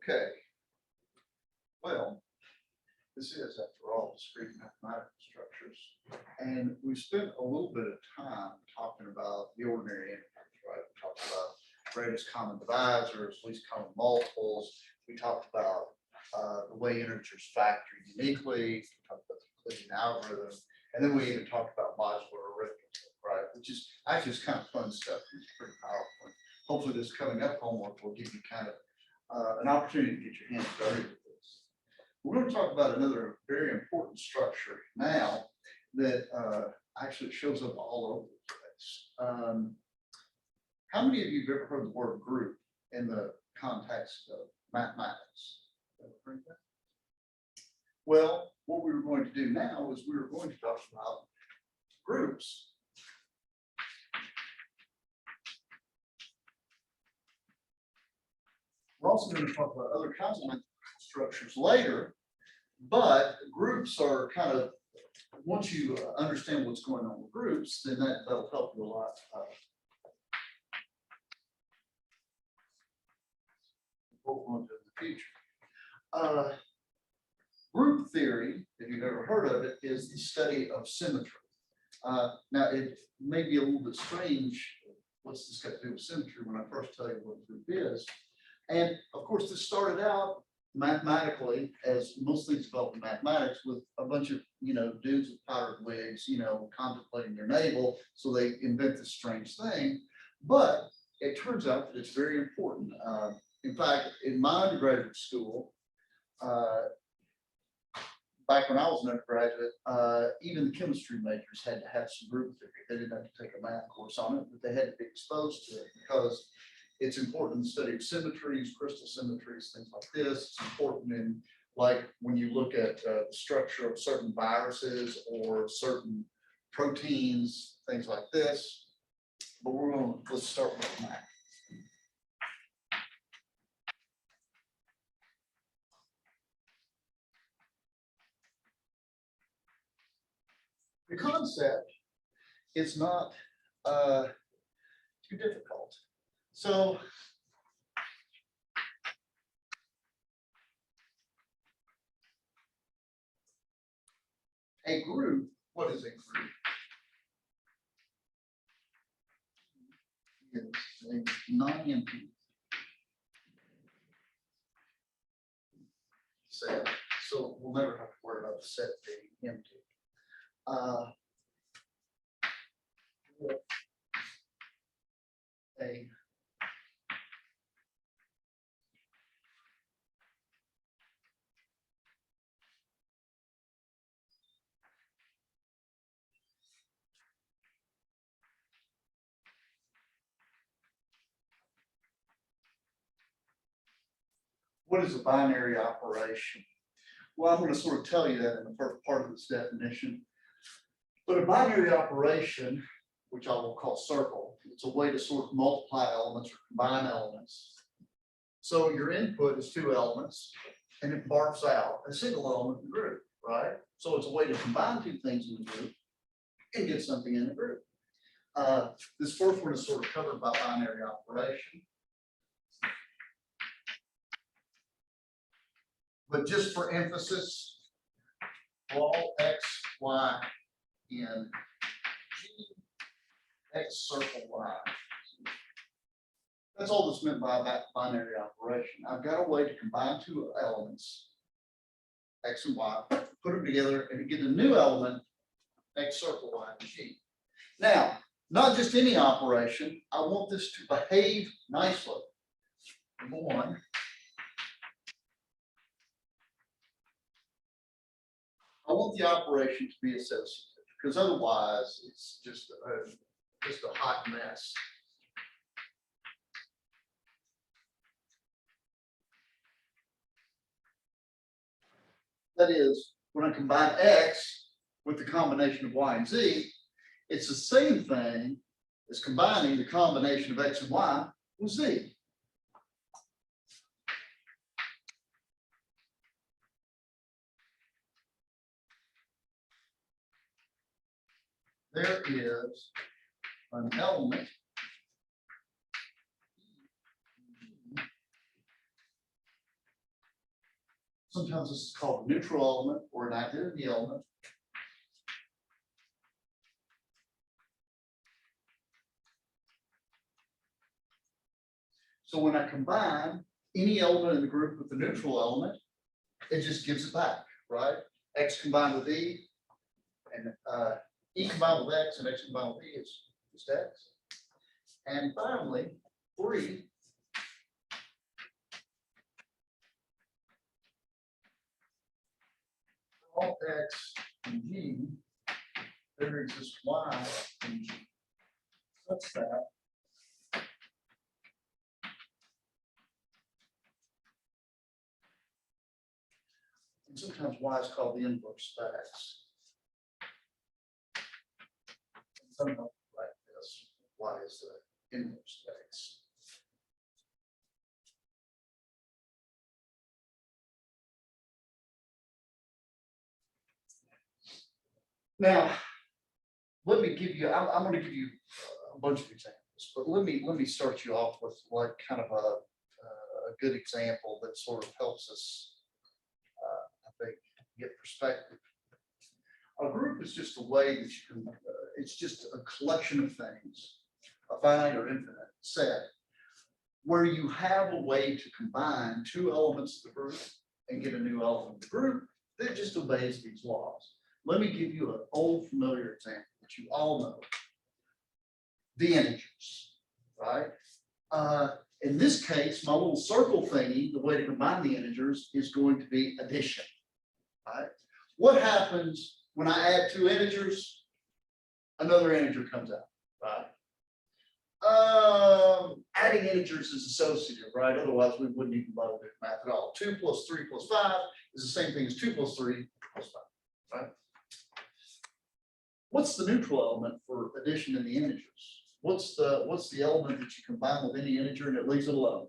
Okay. Well, this is, after all, discrete mathematical structures. And we spent a little bit of time talking about the ordinary integers, right? We talked about greatest common divisors, least common multiples. We talked about the way integers factor uniquely. We talked about the Euclidean algorithm. And then we even talked about modular arithmetic, right? Which is actually just kind of fun stuff. It's pretty powerful. And hopefully this coming up homework will give you kind of an opportunity to get your hands dirty with this. We're going to talk about another very important structure now that actually shows up all over the place. How many of you have ever heard the word group in the context of mathematics? Ever heard that? Well, what we were going to do now is we were going to talk about groups. We're also going to talk about other kinds of structures later, but groups are kind of, once you understand what's going on with groups, then that'll help you a lot. What we're going to do in the future. Group theory, if you've ever heard of it, is the study of symmetry. Now, it may be a little bit strange. What's this got to do with symmetry when I first tell you what a group is? And of course, this started out mathematically, as most things developed in mathematics, with a bunch of dudes with powdered wigs, contemplating their navel. So they invent this strange thing. But it turns out that it's very important. In fact, in my undergraduate school, back when I was an undergraduate, even the chemistry majors had to have some group theory. They didn't have to take a math course on it, but they had to be exposed to it because it's important in the study of symmetries, crystal symmetries, things like this. It's important in, like, when you look at the structure of certain viruses or certain proteins, things like this. But let's start with math. The concept is not too difficult. So a group, what is a group? It's a non-empty set. So we'll never have to worry about the set being empty. What is a binary operation? Well, I'm going to sort of tell you that in the first part of this definition. But a binary operation, which I will call circle, it's a way to sort of multiply elements or combine elements. So your input is 2 elements, and it barks out a single element in the group, right? So it's a way to combine 2 things in the group and get something in the group. This first one is sort of covered by binary operation. But just for emphasis, all x, y in G, x circle y. That's all that's meant by that binary operation. I've got a way to combine 2 elements, x and y, put them together, and get a new element, x circle y in G. Now, not just any operation. I want this to behave nicely. Number 1. I want the operation to be associative, because otherwise it's just a hot mess. That is, when I combine x with the combination of y and z, it's the same thing as combining the combination of x and y with z. There is an element Sometimes this is called a neutral element or an identity element. So when I combine any element in the group with the neutral element, it just gives it back, right? X combined with E, and E combined with X, and X combined with E is just X. And finally, 3. All X and G, there exists Y and G. Such that and sometimes Y is called the inverse of X. And sometimes like this, Y is the inverse of X. Now, let me give you, I'm going to give you a bunch of examples, but let me start you off with like kind of a good example that sort of helps us, I think, get perspective. A group is just a way that you can, it's just a collection of things, a finite or infinite set, where you have a way to combine 2 elements of the group and get a new element of the group that just obeys these laws. Let me give you an old familiar example that you all know. The integers, right? In this case, my little circle thingy, the way to combine the integers is going to be addition, right? What happens when I add 2 integers? Another integer comes out, right? Adding integers is associative, right? Otherwise, we wouldn't even bother doing math at all. 2 plus 3 plus 5 is the same thing as 2 plus 3 plus 5, right? What's the neutral element for addition in the integers? What's the element that you combine with any integer and it leaves it alone?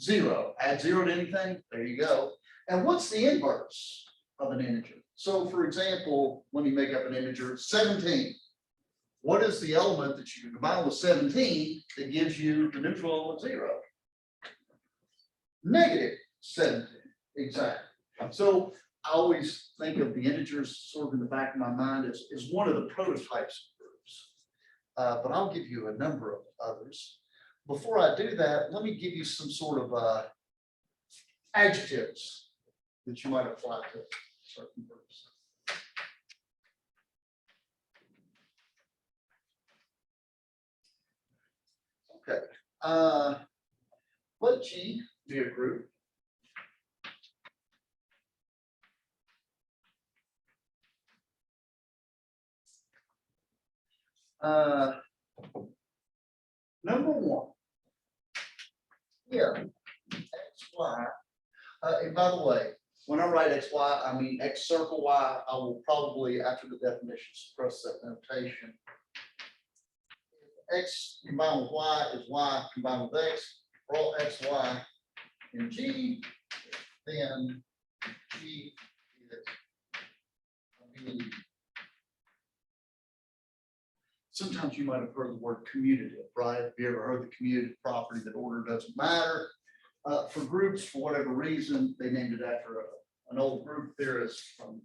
0. Add 0 to anything, there you go. And what's the inverse of an integer? So for example, let me make up an integer, 17. What is the element that you can combine with 17 that gives you the neutral element 0? Negative 17, exactly. So I always think of the integers sort of in the back of my mind as one of the prototypes of groups. But I'll give you a number of others. Before I do that, let me give you some sort of adjectives that you might apply to certain groups. Okay. Let G be a group. Number 1, here, X, Y, and by the way, when I write X, Y, I mean X circle Y, I will probably, after the definition, suppress that notation. If X combined with Y is Y combined with X, for all X, Y, and G, then G is B. Sometimes you might have heard the word commutative, right? Have you ever heard the commutative property that order doesn't matter? For groups, for whatever reason, they named it after an old group theorist from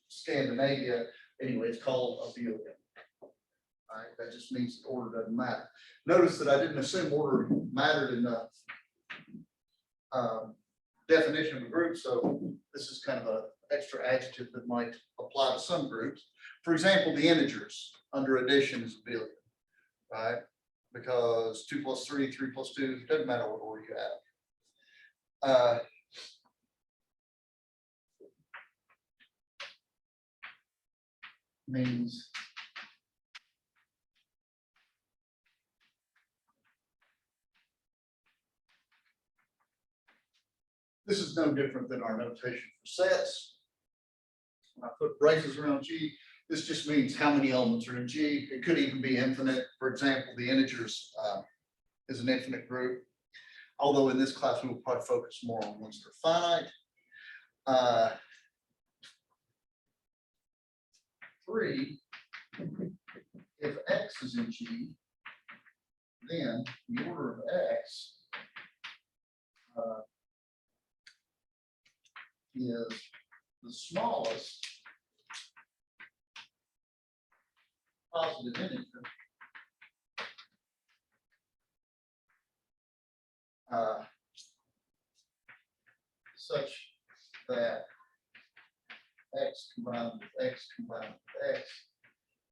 Scandinavia. Anyway, it's called abelian. Right? That just means that order doesn't matter. Notice that I didn't assume order mattered in the definition of a group, so this is kind of an extra adjective that might apply to some groups. For example, the integers under addition is abelian, right? Because 2 plus 3, 3 plus 2, doesn't matter what order you have. Means this is no different than our notation for sets. When I put braces around G, this just means how many elements are in G. It could even be infinite. For example, the integers is an infinite group. Although in this class, we will probably focus more on ones that are finite. 3, if X is in G, then the order of X is the smallest positive integer such that x combined with x combined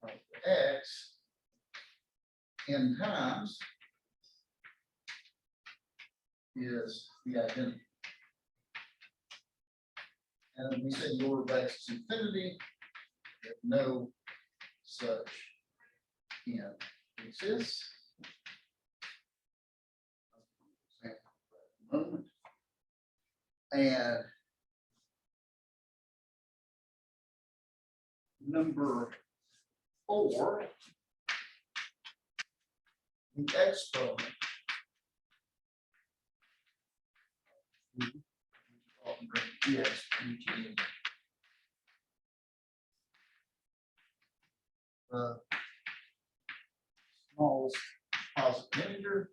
with x n times is the identity. And we say the order of x is infinity if no such n exists. Moment. And number 4, the exponent the smallest positive integer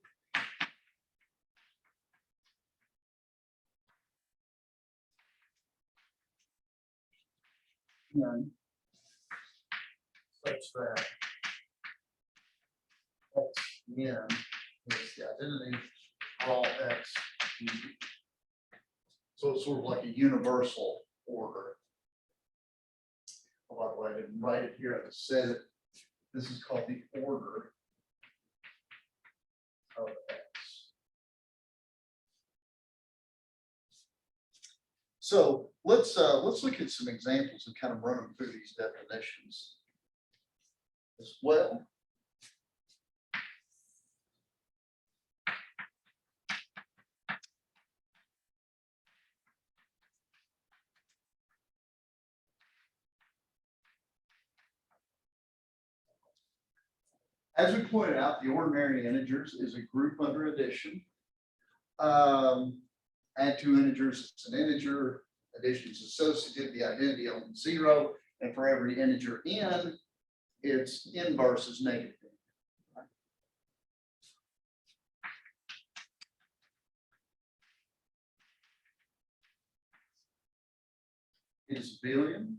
n such that x n is the identity for all x. So it's sort of like a universal order. Oh, by the way, I didn't write it here, I just said it. This is called the order of x. So let's look at some examples and kind of run them through these definitions as well. As we pointed out, the ordinary integers is a group under addition. Add two integers, it's an integer. Addition is associative, the identity element 0, and for every integer n, its inverse is negative. It is a billion,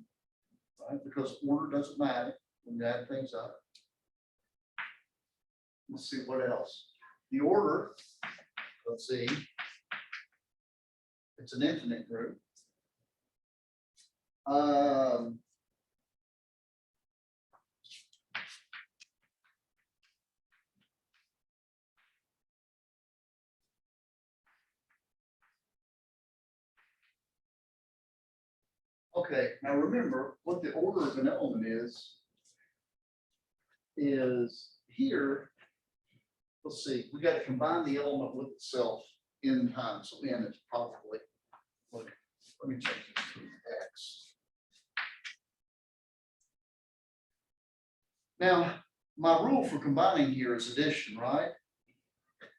right? Because order doesn't matter when you add things up. Let's see what else. The order, let's see, it's an infinite group. Okay, now remember what the order of an element is here. Let's see, we got to combine the element with itself n times. So n is probably, let me change this to x. Now, my rule for combining here is addition, right?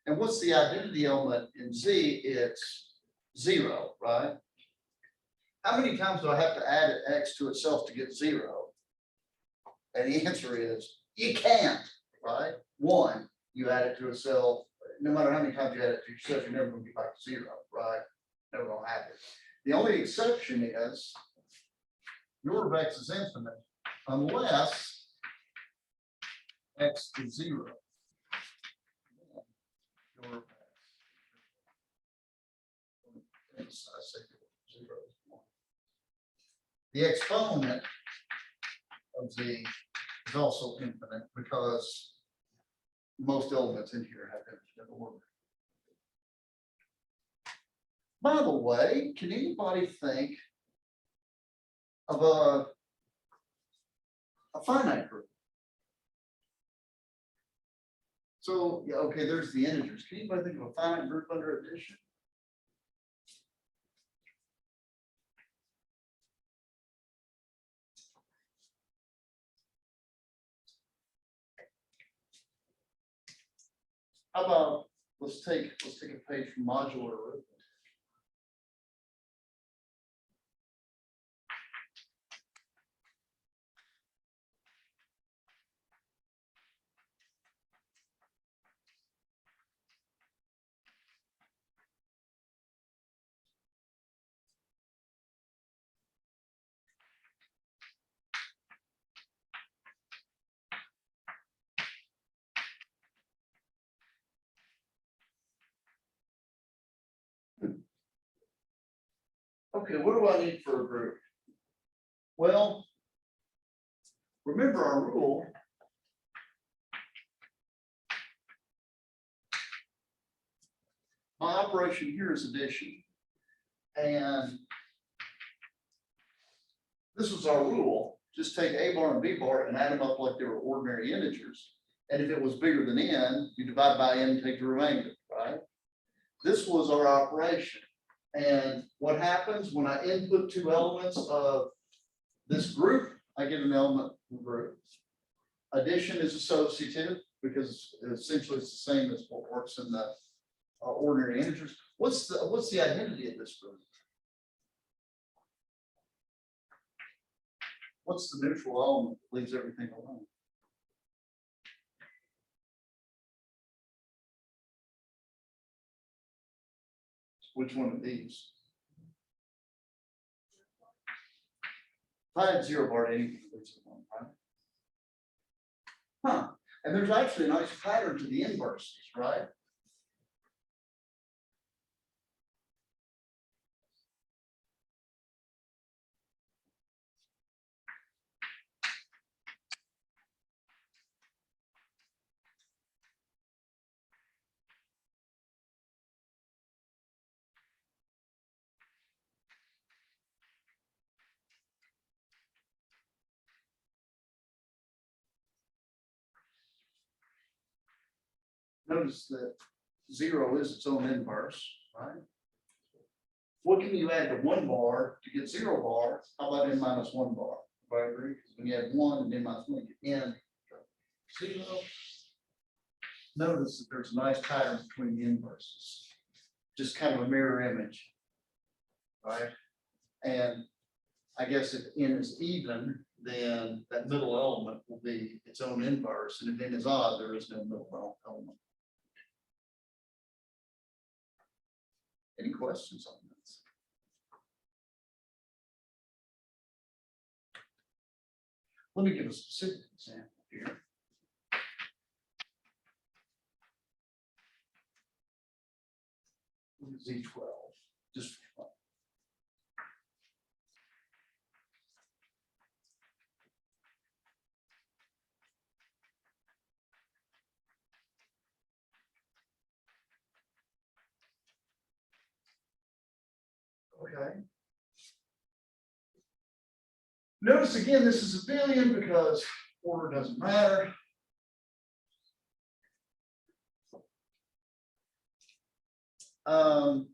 And what's the identity element in Z? It's 0, right? How many times do I have to add x to itself to get 0? And the answer is you can't, right? 1, you add it to itself. No matter how many times you add it to yourself, you're never going to get back to 0, right? Never going to happen. The only exception is the order of x is infinite unless x is 0. The exponent of Z is also infinite because most elements in here have infinite order. By the way, can anybody think of a finite group? So, yeah, okay, there's the integers. Can anybody think of a finite group under addition? How about let's take a page from modular arithmetic. Okay, what do I need for a group? Well, remember our rule. My operation here is addition. And this was our rule. Just take A bar and B bar and add them up like they were ordinary integers. And if it was bigger than n, you divide by n and take the remainder, right? This was our operation. And what happens when I input two elements of this group, I get an element from group. Addition is associative because essentially it's the same as what works in the ordinary integers. What's the identity of this group? What's the neutral element that leaves everything alone? Which one of these? If I had zero bar to anything, it's one, right? Huh. And there's actually a nice pattern to the inverses, right? Notice that zero is its own inverse, right? What can you add to one bar to get zero bar? How about n minus one bar? Everybody agree? Because when you add one and n minus one, you get n zero. Notice that there's a nice pattern between the inverses. Just kind of a mirror image, right? And I guess if n is even, then that middle element will be its own inverse. And if n is odd, there is no middle element. Any questions on this? Let me give a specific example here. Z12, just for fun. Okay. Notice again, this is a billion because order doesn't matter. How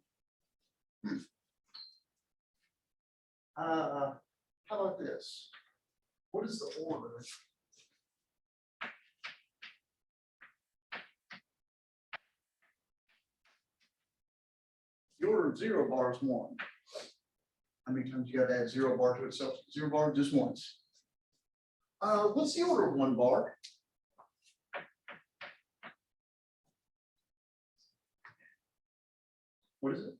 about this? What is the order? The order of zero bar is one. How many times you got to add zero bar to itself? Zero bar just once. What's the order of one bar? What is it?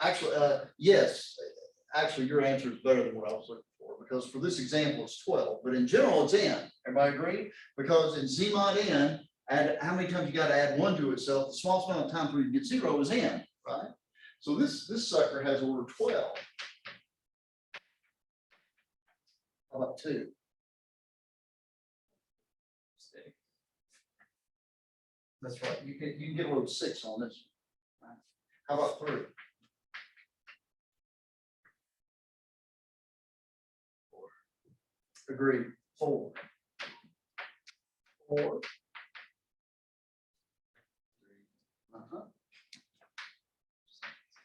Actually, yes. Actually, your answer is better than what I was looking for, because for this example, it's 12, but in general, it's n. Everybody agree? Because in Z mod n, add how many times you got to add one to itself, the smallest amount of times where you get zero is n, right? So this sucker has order 12. How about 2? That's right. You can get a little 6 on this. Right? How about 3? 4. Agreed. 4. 4.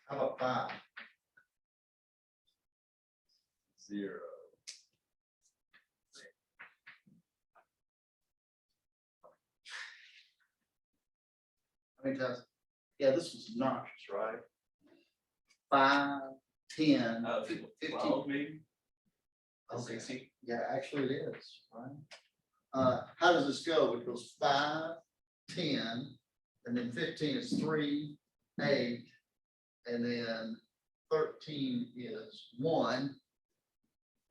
How about 5? 0. How many times? Yeah, this was obnoxious, right? 5, 10, 15. 12 maybe? Okay. 16. Yeah, actually it is, right? How does this go? It goes 5, 10, and then 15 is 3, 8, and then 13 is 1,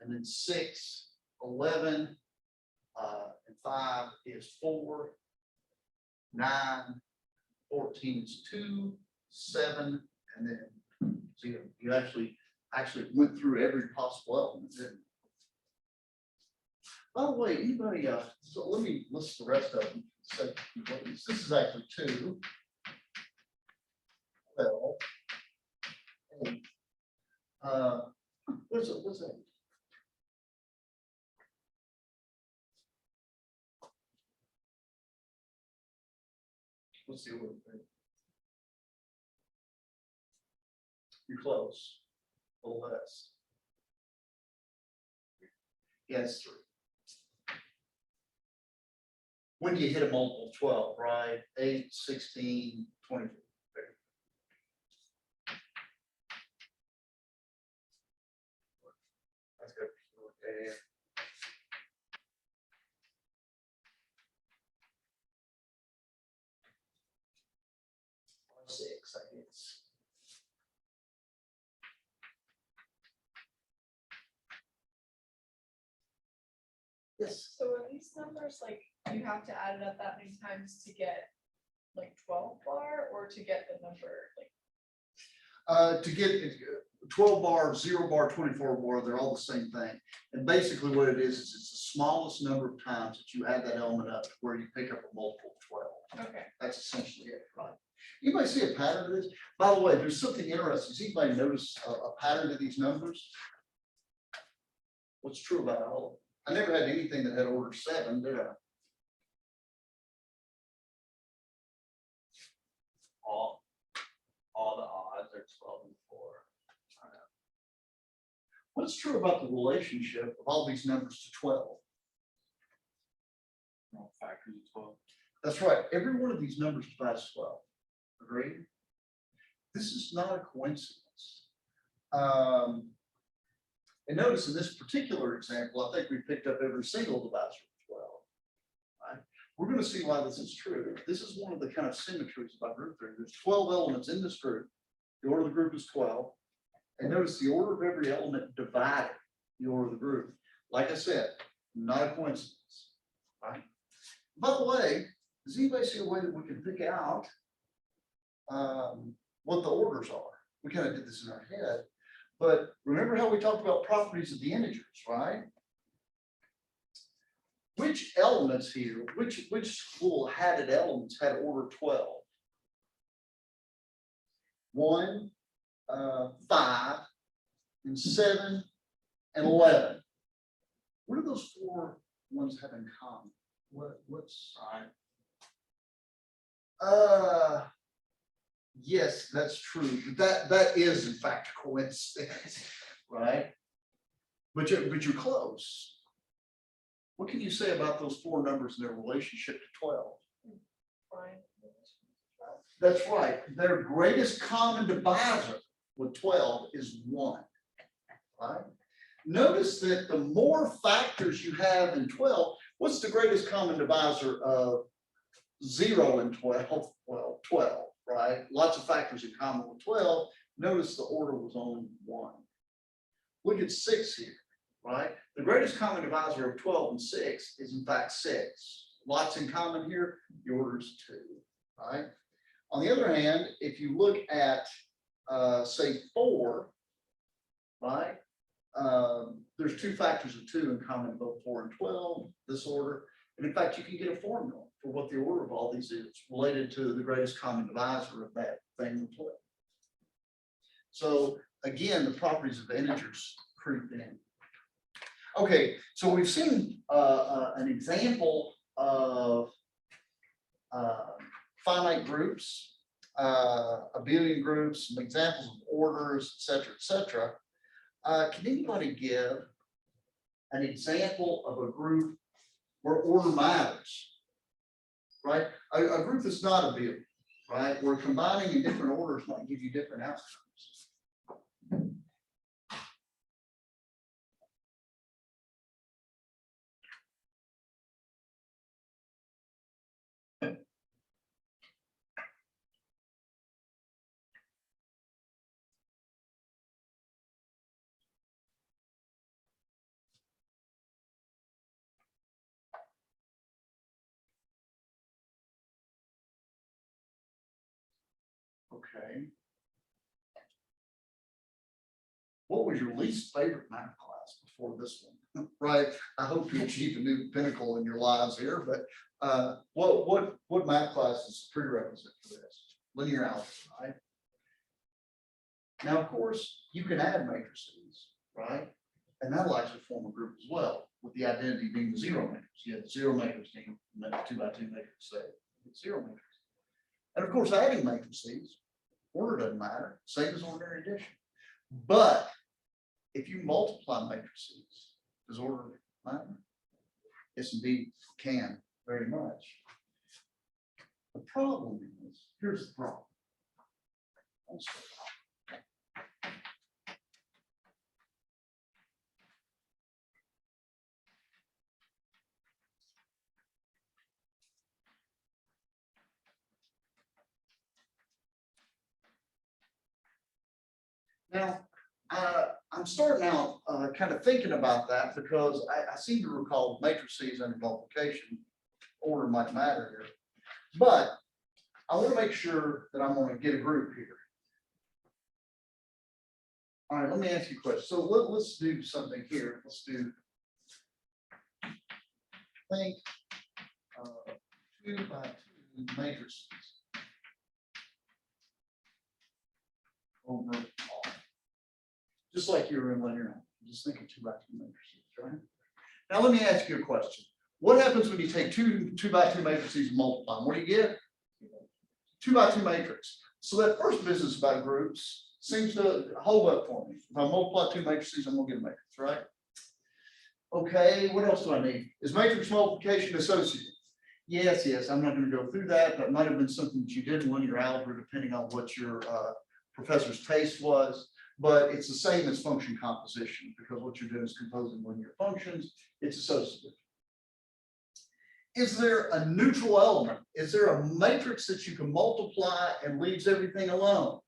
and then 6, 11, and 5 is 4, 9, 14 is 2, 7, and then 0. You actually actually went through every possible element, didn't we? By the way, anybody, so let me list the rest of them. So this is actually 2, 12, 8. What's that? What's the order thing? You're close. A little less. Yes, 3. When do you hit a multiple of 12, right? 8, 16, 24. That's good. Okay. 6, I guess. Yes. So are these numbers like you have to add it up that many times to get like 12 bar or to get the number like? To get 12 bar, 0 bar, 24 bar, they're all the same thing. And basically what it is it's the smallest number of times that you add that element up to where you pick up a multiple of 12. Okay. That's essentially it, right? You might see a pattern of this. By the way, there's something interesting. Does anybody notice a pattern to these numbers? What's true about all of them? I never had anything that had order 7, did I? All the odds are 12 and 4. What's true about the relationship of all these numbers to 12? All factors of 12. That's right. Every one of these numbers divides 12. Agreed? This is not a coincidence. And notice in this particular example, I think we picked up every single divisor of 12. Right? We're going to see why this is true. This is one of the kind of symmetries about group theory. There's 12 elements in this group. The order of the group is 12. And notice the order of every element divided the order of the group. Like I said, not a coincidence. Right? By the way, does anybody see a way that we can pick out what the orders are? We kind of did this in our head. But remember how we talked about properties of the integers, right? Which elements here, which full hatted elements had order 12? 1, 5, and 7, and 11. What do those 4 ones have in common? What's yes, that's true. That is in fact a coincidence, right? But you're close. What can you say about those 4 numbers and their relationship to 12? That's right. Their greatest common divisor with 12 is 1. Right? Notice that the more factors you have in 12, what's the greatest common divisor of 0 and 12? Well, 12, right? Lots of factors in common with 12. Notice the order was only 1. Look at 6 here, right? The greatest common divisor of 12 and 6 is in fact 6. Lots in common here, the order is 2, right? On the other hand, if you look at, say, 4, right? There's 2 factors of 2 in common in both 4 and 12, this order. And in fact, you can get a formula for what the order of all these is related to the greatest common divisor of that thing with 12. So again, the properties of integers creep in. Okay, so we've seen an example of finite groups, abelian groups, some examples of orders, et cetera, can anybody give an example of a group where order matters? Right? A group that's not abelian, right? Where combining in different orders might give you different outcomes. Okay. what was your least favorite math class before this one? Right? I hope you achieve a new pinnacle in your lives here, but what math class is prerequisite for this? Linear algebra, right? Now, of course, you can add matrices, right? And that'll actually form a group as well, with the identity being the zero matrix. You have the zero matrix being a 2x2 matrix, say, zero matrix. And of course, adding matrices, order doesn't matter, same as ordinary addition. But if you multiply matrices, does order matter? Yes, indeed, can very much. The problem is, here's the problem. Now, I'm starting out kind of thinking about that because I seem to recall matrices under multiplication, order might matter here. But I want to make sure that I'm going to get a group here. All right, let me ask you a question. So let's do something here. Let's do think 2x2 matrices over all. Just like you were in linear algebra, just think of 2x2 matrices, right? Now let me ask you a question. What happens when you take two 2x2 matrices and multiply them? What do you get? 2x2 matrix. So that first business about groups seems to hold up for me. If I multiply two matrices, I'm gonna get a matrix, right? Okay, what else do I need? Is matrix multiplication associative? Yes, I'm not gonna go through that. That might have been something that you did in linear algebra, depending on what your professor's taste was. But it's the same as function composition, because what you're doing is composing linear functions. It's associative. Is there a neutral element? Is there a matrix that you can multiply and leaves everything alone?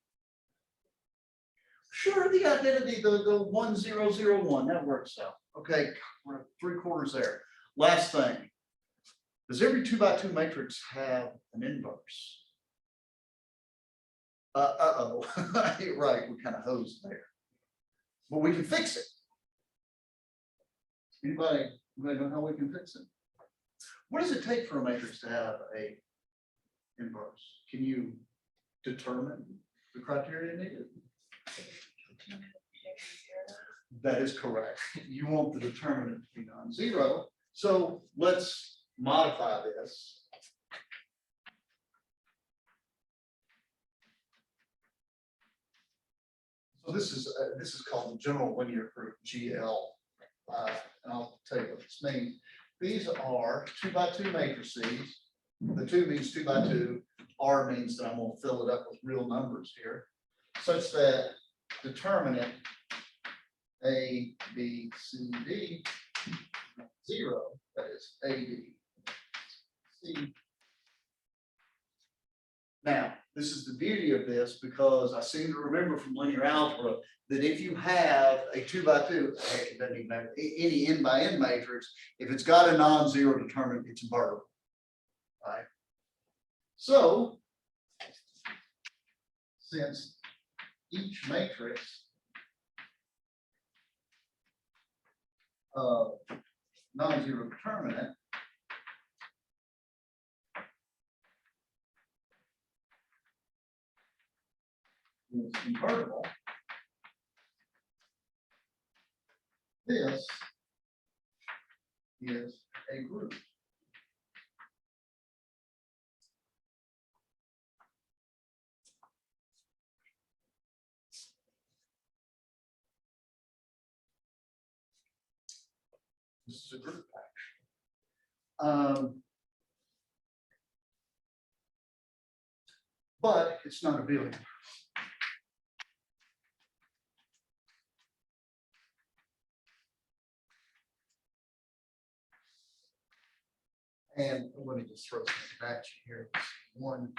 Sure, the identity, the 1, 0, 0, 1, that works out. Okay, we're 3/4 there. Last thing. Does every 2x2 matrix have an inverse? You're right, we kind of hosed there. But we can fix it. Anybody know how we can fix it? What does it take for a matrix to have a inverse? Can you determine the criteria needed? That is correct. You want the determinant to be non-zero. So let's modify this. So this is called the general linear group, GL. And I'll tell you what this means. These are 2x2 matrices. The 2 means 2x2. R means that I'm going to fill it up with real numbers here, such that determinant A, B, C, D, 0, that is A, B, C. Now, this is the beauty of this, because I seem to remember from linear algebra that if you have a 2x2, heck, it doesn't even matter, any n by n matrix, if it's got a non-zero determinant, it's invertible, right? So, since each matrix of non-zero determinant is invertible, this is a group. This is a group action. But it's not a billion. And let me just throw something at you here. 1,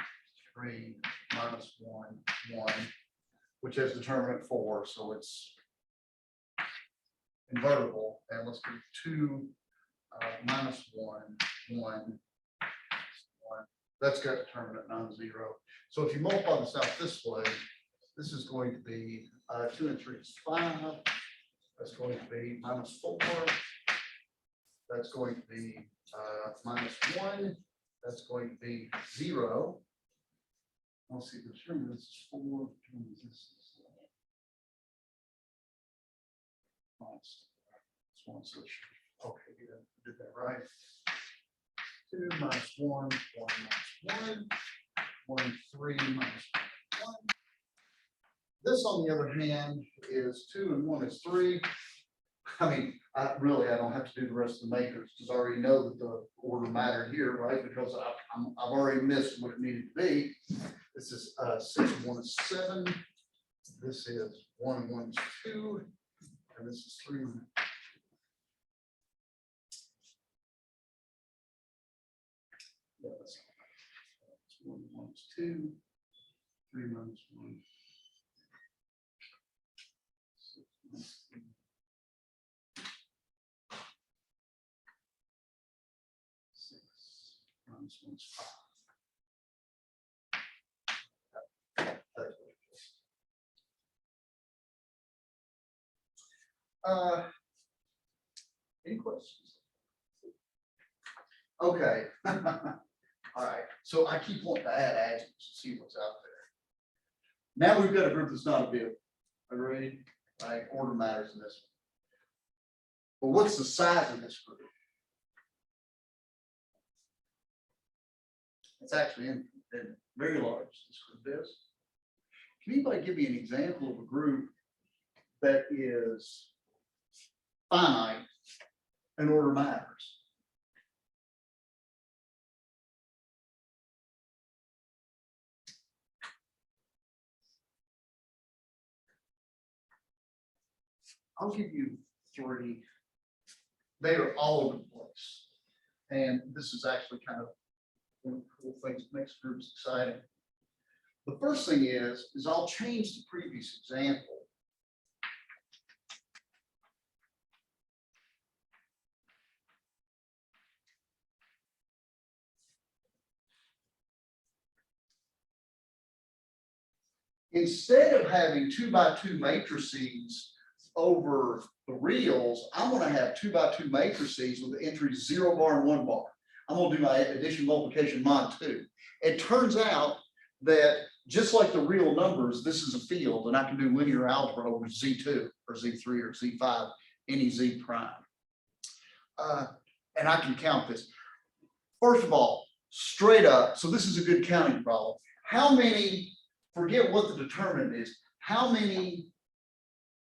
3, minus 1, 1, which has determinant 4, so it's invertible. And let's do 2, minus 1, 1, 1. That's got determinant non-zero. So if you multiply this out this way, this is going to be 2 and 3 is 5. That's going to be -4. That's going to be -1. That's going to be 0. Let's see, remember this is 4. This is -1. So okay, did that right. 2 minus 1, 1 minus 1, 1, 3 minus 1. This, on the other hand, is 2 and 1 is 3. I mean, I don't have to do the rest of the matrix because I already know that the order mattered here, right? Because I've already missed what it needed to be. This is 6 and 1 is 7. This is 1 and 1 is 2. And this is 3. Yeah, that's 1 and 1 is 2. 3 minus 1. 6 minus 3. 6 minus 1 is 5. That's what it is. Any questions? Okay. All right. So I keep wanting to add adjectives to see what's out there. Now we've got a group that's not a vehicle. Agreed? Right? Order matters in this one. But what's the size of this group? It's actually in very large. This group is. Can anybody give me an example of a group that is finite and order matters? I'll give you 3. They are all over the place. And this is actually kind of one of the cool things that makes groups exciting. The first thing is I'll change the previous example. Instead of having 2 by 2 matrices over the reals, I'm going to have 2 by 2 matrices with the entries 0 bar and 1 bar. I'm going to do my addition, multiplication, mod 2. It turns out that just like the real numbers, this is a field, and I can do linear algebra over Z2 or Z3 or Z5, any Z prime. And I can count this. First of all, straight up, so this is a good counting problem. How many, forget what the determinant is, how many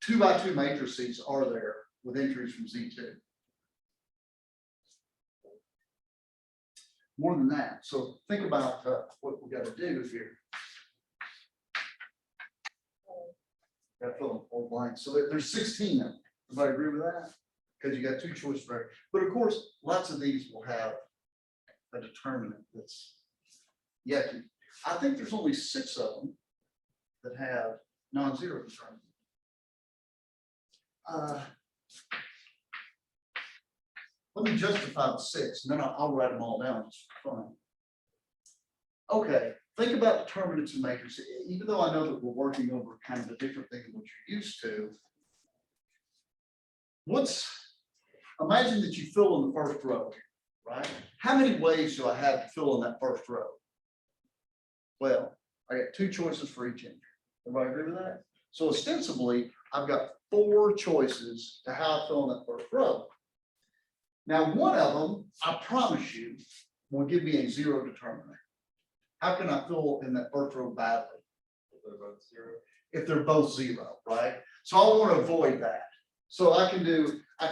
2 by 2 matrices are there with entries from Z2? More than that. So think about what we got to do here. Got to fill in 4 blanks. So there's 16 of them. Everybody agree with that? Because you got 2 choices there. But of course, lots of these will have a determinant that's yet to. I think there's only 6 of them that have non-zero determinant. Let me justify the 6, and then I'll write them all down just for fun. Okay, think about determinants and matrices. Even though I know that we're working over kind of a different thing than what you're used to, imagine that you fill in the first row, right? How many ways do I have to fill in that first row? Well, I got 2 choices for each entry. Everybody agree with that? So ostensibly, I've got 4 choices to how I fill in that first row. Now, one of them, I promise you, will give me a 0 determinant. How can I fill in that first row badly? If they're both 0. If they're both 0, right? So I want to avoid that. So I can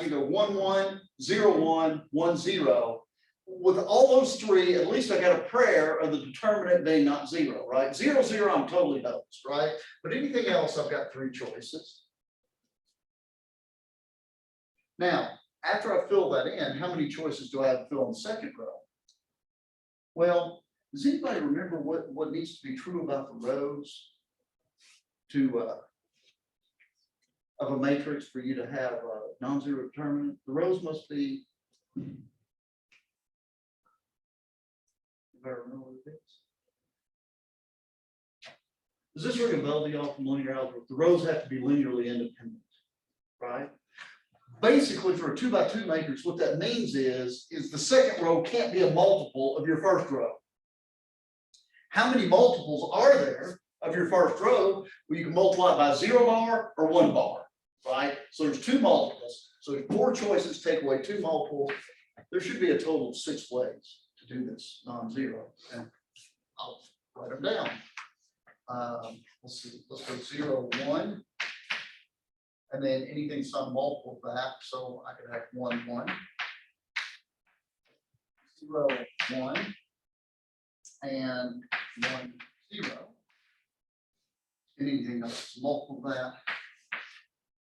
go 1, 1, 0, 1, 1, 0. With all those 3, at least I got a prayer of the determinant being not 0, right? 0, 0, I'm totally dosed, right? But anything else, I've got 3 choices. Now, after I fill that in, how many choices do I have to fill in the second row? Well, does anybody remember what needs to be true about the rows of a matrix for you to have a non-zero determinant? The rows must be. You better remember what it is. Does this ring a bell to y'all from linear algebra? The rows have to be linearly independent, right? Basically, for a 2 by 2 matrix, what that means is the second row can't be a multiple of your first row. How many multiples are there of your first row? Well, you can multiply it by 0 bar or 1 bar, right? So there's 2 multiples. So if 4 choices take away 2 multiples, there should be a total of 6 ways to do this non-zero. And I'll write them down. Let's see, let's go 0, 1. And then anything some multiple of that. So I could have 1, 1. 0, 1. And 1, 0. Anything else multiple of that.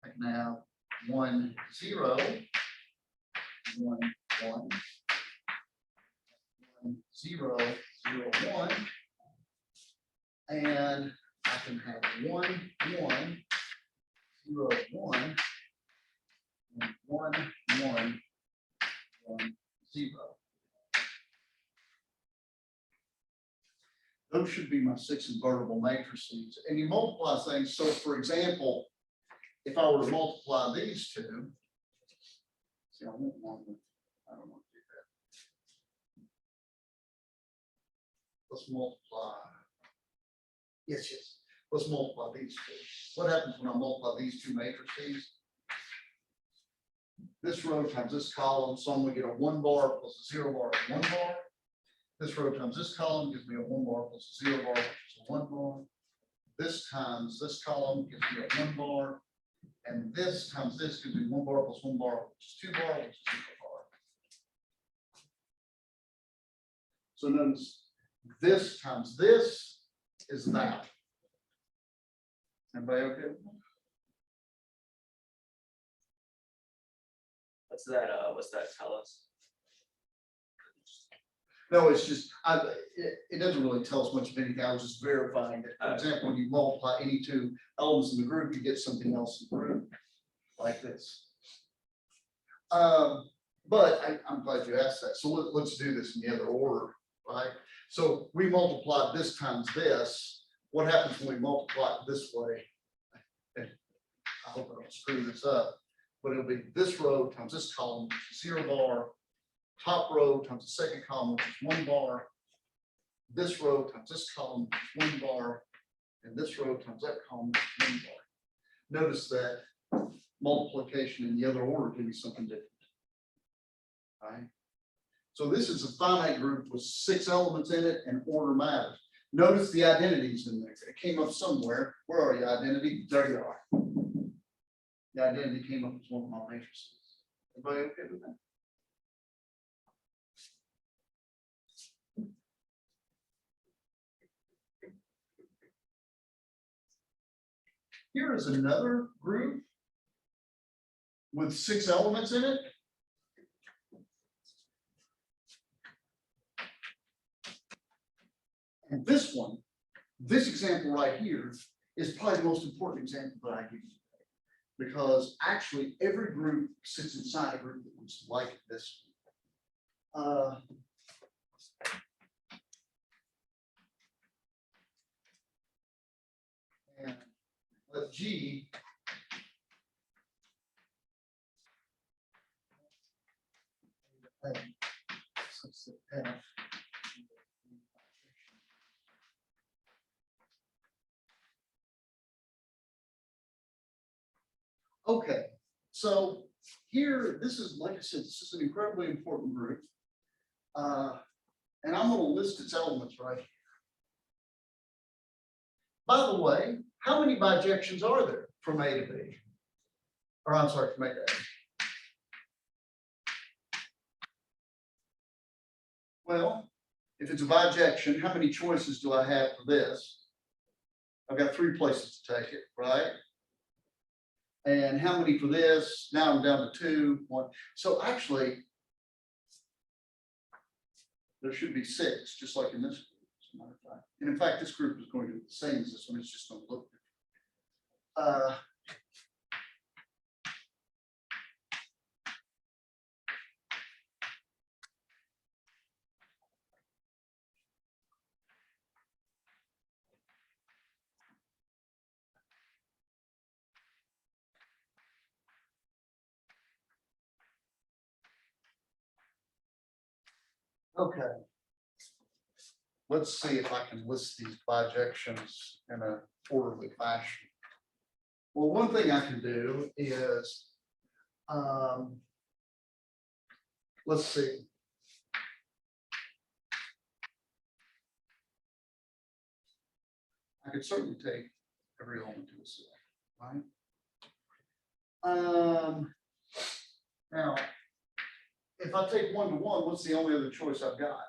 I can have 1, 0. 1, 1. 1, 0, 0, 1. And I can have 1, 1. 0, 1, and 1, 1, 1, 0. Those should be my 6 invertible matrices. And you multiply things. So for example, if I were to multiply these two, see, I don't want to do that. Let's multiply. Yes. Let's multiply these two. What happens when I multiply these 2 matrices? This row times this column, so I'm going to get a 1 bar plus a 0 bar and 1 bar. This row times this column gives me a 1 bar plus a 0 bar, which is a 1 bar. This times this column gives me a 1 bar. And this times this gives me 1 bar plus 1 bar, which is 2 bar, which is 0 bar. So notice this times this is that. Everybody okay? What's that tell us? No, it's just, it doesn't really tell us much of anything. I was just verifying that, for example, when you multiply any 2 elements in the group, you get something else in the group like this. But I'm glad you asked that. So let's do this in the other order, right? So we multiplied this times this. What happens when we multiply it this way? I hope I don't screw this up, but it'll be this row times this column, which is 0 bar, top row times the second column, which is 1 bar, this row times this column, which is 1 bar, and this row times that column, which is 1 bar. Notice that multiplication in the other order can be something different. Right? So this is a finite group with 6 elements in it, and order matters. Notice the identities in there. It came up somewhere. Where are you, identity? There you are. The identity came up as one of my matrices. Everybody okay with that? Here is another group with 6 elements in it. And this one, this example right here, is probably the most important example that I give you today, because actually every group sits inside a group that looks like this. And let G F. Okay, so here, this is, like I said, this is an incredibly important group. And I'm going to list its elements right here. By the way, how many bijections are there from A to B? Or I'm sorry, from A to A. Well, if it's a bijection, how many choices do I have for this? I've got 3 places to take it, right? And how many for this? Now I'm down to 2, 1. So actually, there should be 6, just like in this group, as a matter of fact. And in fact, this group is going to be the same as this one. It's just going to look different. Okay. Let's see if I can list these bijections in a orderly fashion. Well, one thing I can do is, let's see. I could certainly take every element to a set, right? Now, if I take 1 to 1, what's the only other choice I've got?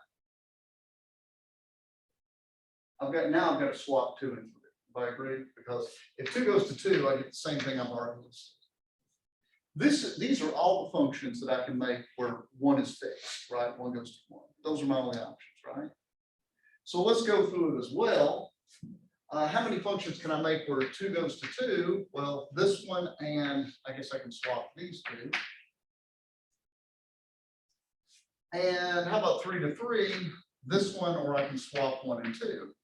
I've got to swap 2 and 3. If I agree, because if 2 goes to 2, I get the same thing I've already listed. These are all the functions that I can make where 1 is fixed, right? 1 goes to 1. Those are my only options, right? So let's go through it as well. How many functions can I make where 2 goes to 2? Well, this one, and I guess I can swap these 2. And how about 3 to 3? This one, or I can swap 1 and 2.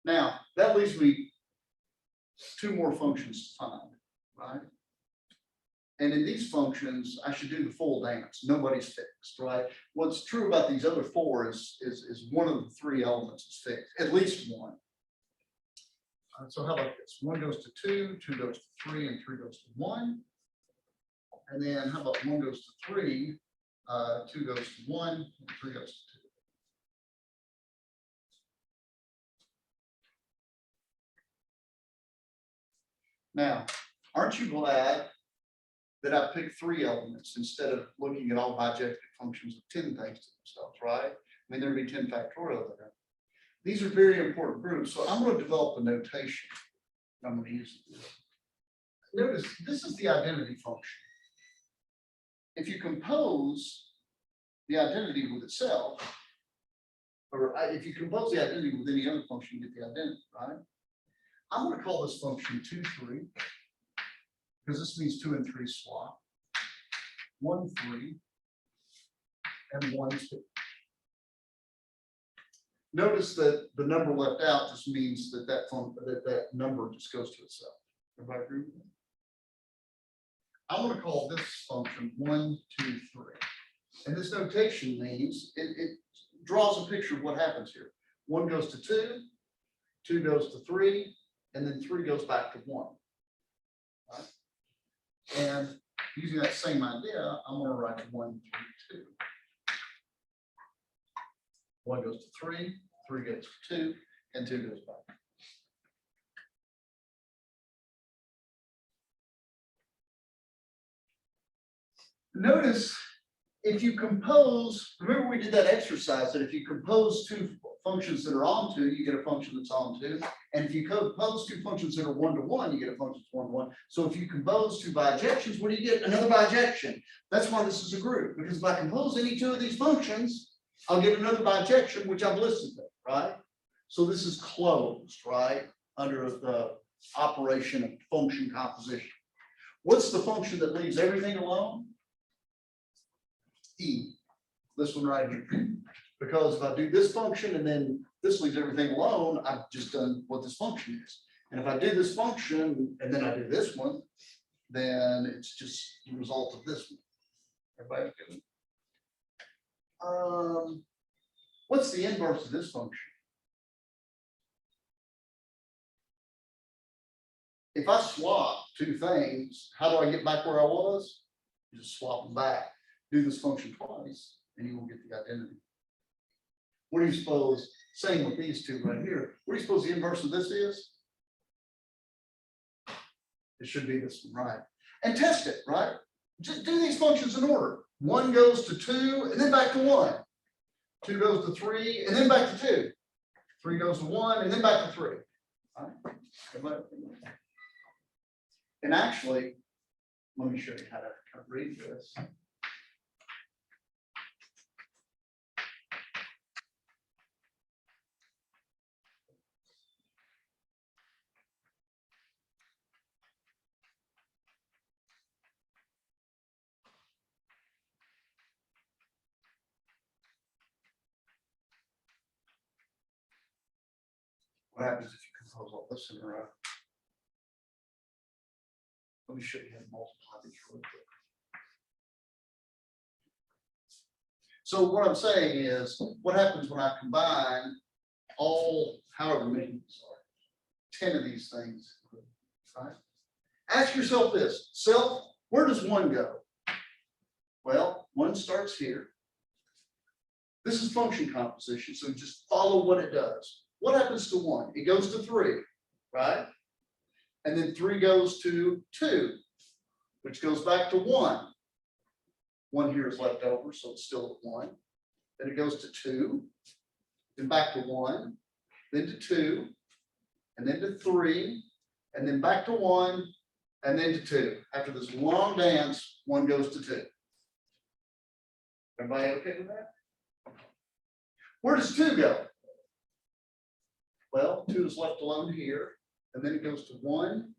Now, that leaves me 2 more functions to find, right? And in these functions, I should do the full dance. Nobody's fixed, right? What's true about these other 4 is one of the 3 elements is fixed, at least one. So how about this? 1 goes to 2, 2 goes to 3, and 3 goes to 1. And then how about 1 goes to 3, 2 goes to 1, and 3 goes to 2. Now, aren't you glad that I picked 3 elements instead of looking at all bijective functions of 10 things to themselves, right? I mean, there'd be 10 factorial there. These are very important groups, so I'm going to develop a notation. I'm going to use this. Notice, this is the identity function. If you compose the identity with itself, or if you compose the identity with any other function, you get the identity, right? I'm going to call this function 2, 3, because this means 2 and 3 swap. 1, 3, and 1, 2. Notice that the number left out just means that that number just goes to itself. Everybody agree with me? I'm going to call this function 1, 2, 3. And this notation means it draws a picture of what happens here. 1 goes to 2, 2 goes to 3, and then 3 goes back to 1. Right? And using that same idea, I'm going to write 1, 3, 2. 1 goes to 3, 3 goes to 2, and 2 goes back. Notice if you compose, remember we did that exercise that if you compose 2 functions that are on 2, you get a function that's on 2. And if you compose 2 functions that are 1 to 1, you get a function that's 1 to 1. So if you compose 2 bijections, what do you get? Another bijection. That's why this is a group, because if I compose any 2 of these functions, I'll get another bijection, which I've listed there, right? So this is closed, right? Under the operation of function composition. What's the function that leaves everything alone? E, this one right here. Because if I do this function and then this leaves everything alone, I've just done what this function is. And if I do this function and then I do this one, then it's just the result of this one. Everybody good? What's the inverse of this function? If I swap 2 things, how do I get back where I was? You just swap them back. Do this function twice, and you will get the identity. What do you suppose? Same with these 2 right here. What do you suppose the inverse of this is? It should be this one, right? And test it, right? Just do these functions in order. 1 goes to 2, and then back to 1. 2 goes to 3, and then back to 2. 3 goes to 1, and then back to 3. Right? And actually, let me show you how to kind of read this. What happens if you compose all this in a row? Let me show you how to multiply these real quick. So what I'm saying is, what happens when I combine all, however many, sorry, 10 of these things, right? Ask yourself this, self, where does 1 go? Well, 1 starts here. This is function composition, so just follow what it does. What happens to 1? It goes to 3, right? And then 3 goes to 2, which goes back to 1. 1 here is left over, so it's still at 1. Then it goes to 2, then back to 1, then to 2, and then to 3, and then back to 1, and then to 2. After this long dance, 1 goes to 2. Everybody okay with that? Where does 2 go? Well, 2 is left alone here, and then it goes to 1,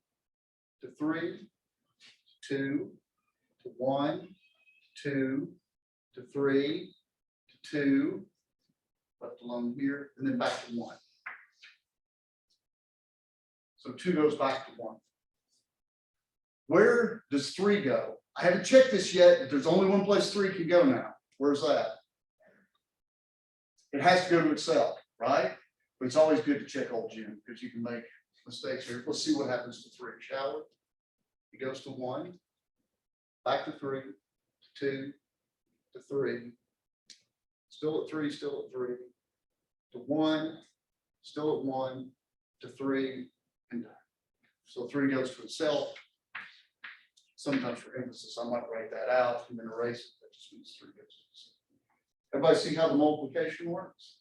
to 3, to 2, to 1, 2, to 3, to 2, left alone here, and then back to 1. So 2 goes back to 1. Where does 3 go? I haven't checked this yet, but there's only one place 3 can go now. Where's that? It has to go to itself, right? But it's always good to check old Jim because you can make mistakes here. Let's see what happens to 3, shall we? It goes to 1, back to 3, to 2, to 3, still at 3, still at 3, to 1, still at 1, to 3, and so 3 goes to itself. Sometimes for emphasis, I might write that out and then erase it. That just means 3 goes to itself. Everybody see how the multiplication works?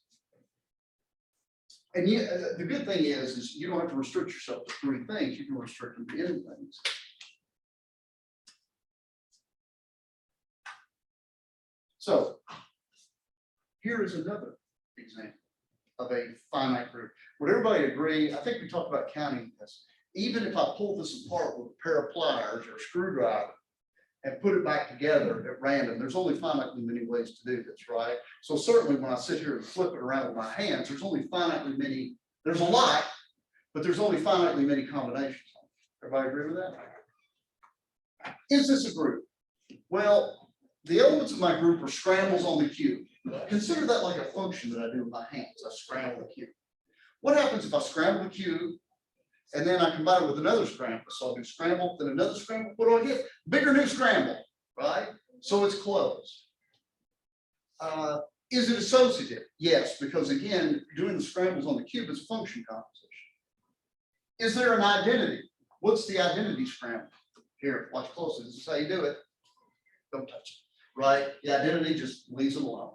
And the good thing is you don't have to restrict yourself to 3 things. You can restrict them to any things. So here is another example of a finite group. Would everybody agree? I think we talked about counting this. Even if I pull this apart with a pair of pliers or a screwdriver and put it back together at random, there's only finitely many ways to do this, right? So certainly when I sit here and flip it around with my hands, there's only finitely many, there's a lot, but there's only finitely many combinations. Everybody agree with that? Is this a group? Well, the elements of my group are scrambles on the cube. Consider that like a function that I do with my hands. I scramble the cube. What happens if I scramble the cube and then I combine it with another scramble? So I'll do scramble, then another scramble. What do I get? Bigger new scramble, right? So it's closed. Is it associative? Yes, because again, doing the scrambles on the cube is a function composition. Is there an identity? What's the identity scramble? Here, watch closely. This is how you do it. Don't touch it, right? The identity just leaves it alone.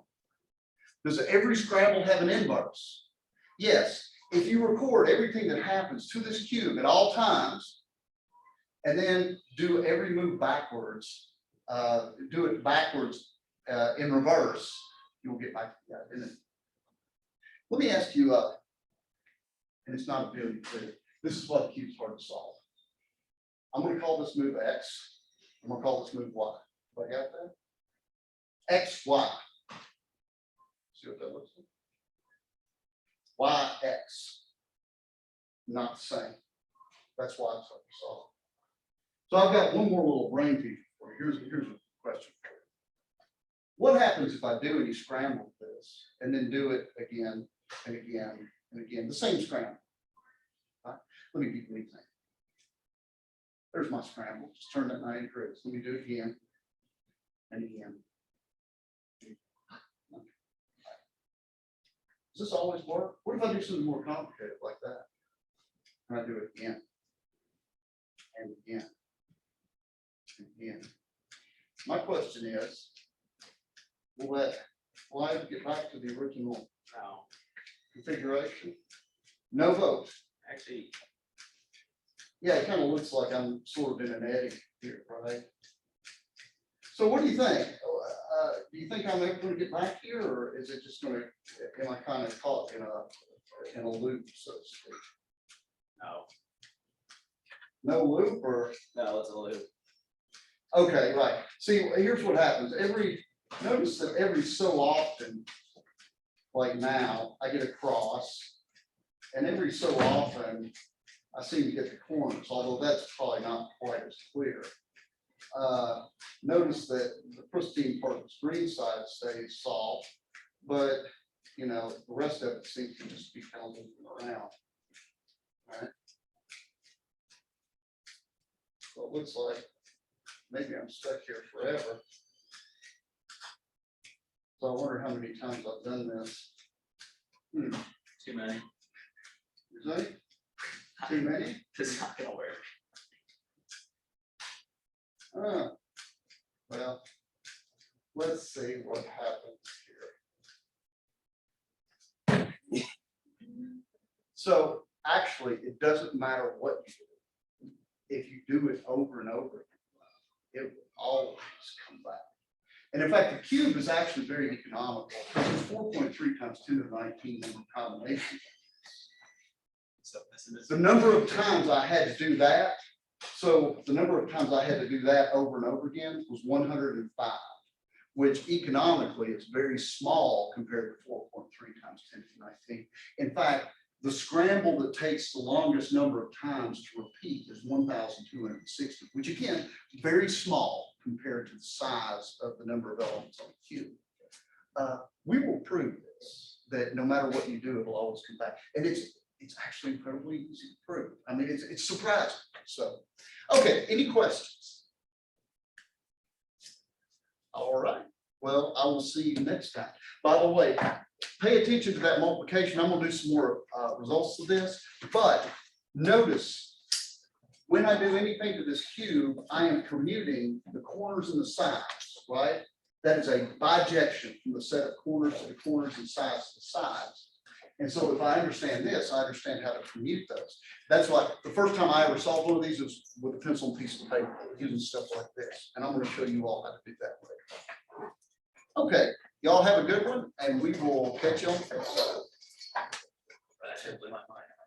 Does every scramble have an inverse? Yes. If you record everything that happens to this cube at all times, and then do every move backwards, do it backwards in reverse, you'll get back to the identity. Let me ask you, and it's not a billion two. This is what the cube's hard to solve. I'm going to call this move X. I'm going to call this move Y. Have I got that? X, Y. See what that looks like? Y, X. Not the same. That's why it's hard to solve. So I've got one more little brain teaser for you. Here's a question for you. What happens if I do any scramble with this and then do it again and again and again? The same scramble. Right? Let me give you an example. There's my scramble. Just turn that 90 degrees. Let me do it again and again. Does this always work? What if I do something more complicated like that? And I do it again and again and again. My question is, will I get back to the original configuration? No vote. Actually, Yeah, it kind of looks like I'm sort of in an eddy here, right? So what do you think? Do you think I'm ever going to get back here, or is it just going to, am I kind of caught in a loop, so to speak? no, No loop, or? no, it's a loop. Okay, right. See, here's what happens. Notice that every so often, like now, I get a cross, and every so often, I seem to get the corners, although that's probably not quite as clear. notice that the pristine part of the screen side stays soft, but you know, the rest of it seems to just be kind of moving around. All right. So it looks like maybe I'm stuck here forever. So I wonder how many times I've done this. Too many. Is that too many? This is not gonna work. Well, let's see what happens here. So actually, it doesn't matter what you do. If you do it over and over, it will always come back. And in fact, the cube is actually very economical. It's 4.3 times 10 to the 19 number combination. So this is. The number of times I had to do that, so the number of times I had to do that over and over again was 105, which economically is very small compared to 4.3 times 10 to the 19. In fact, the scramble that takes the longest number of times to repeat is 1,260, which again, very small compared to the size of the number of elements on the cube. We will prove this, that no matter what you do, it'll always come back. And it's actually incredibly easy to prove. I mean, it's surprising. So, okay, any questions? All right. Well, I will see you next time. By the way, pay attention to that multiplication. I'm gonna do some more results of this, but notice when I do anything to this cube, I am commuting the corners and the sides, right? That is a bijection from the set of corners to the corners and sides to the sides. And so if I understand this, I understand how to commute those. That's why the first time I ever solved one of these was with a pencil and piece of paper, using stuff like this. And I'm going to show you all how to do that later. Okay, y'all have a good one, and we will catch you on the next. But I should blew my mind.